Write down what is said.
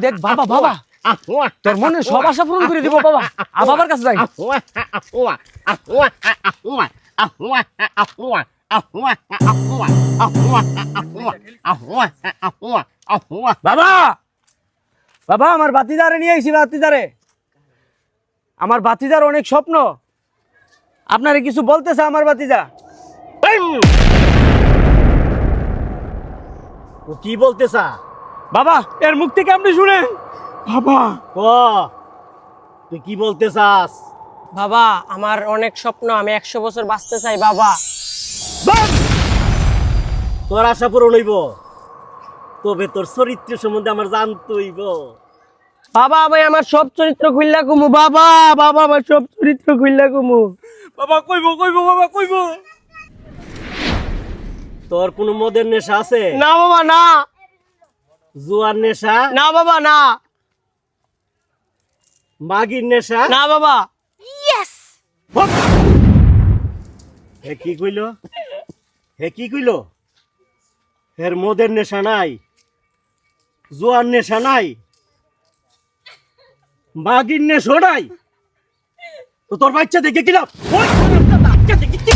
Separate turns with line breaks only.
দেখ বাবা বাবা তোর মনে সব আশা পূরণ করে দিব বাবা বাবার কাছে যাই বাবা বাবা আমার বাতিদারে নিয়ে আইছি বাতিদারে আমার বাতিদার অনেক স্বপ্ন আপনারে কিছু বলতেছে আমার বাতিজা
ও কি বলতেছা
বাবা এর মুখ থেকে আপনি শুনেন বাবা
ক তুই কি বলতে চাস
বাবা আমার অনেক স্বপ্ন আমি 100 বছর বাঁচতে চাই বাবা
তোর আশা পূরণ হইব তবে তোর চরিত্র সম্বন্ধে আমার জানতে হইব
বাবা আমি আমার সব চরিত্র খুললা কুমু বাবা বাবা আমার সব চরিত্র খুললা কুমু
বাবা কইবো কইবো বাবা কইবো
তোর কোনো মদের নেশা আছে
না বাবা না
জুয়ার নেশা
না বাবা না
মাগির নেশা
না বাবা
হে কি কইল হে কি কইল এর মদের নেশা নাই জুয়ার নেশা নাই মাগির নেশা নাই তো তোর বাচ্চা দেখে কিনা বাচ্চা দেখে কি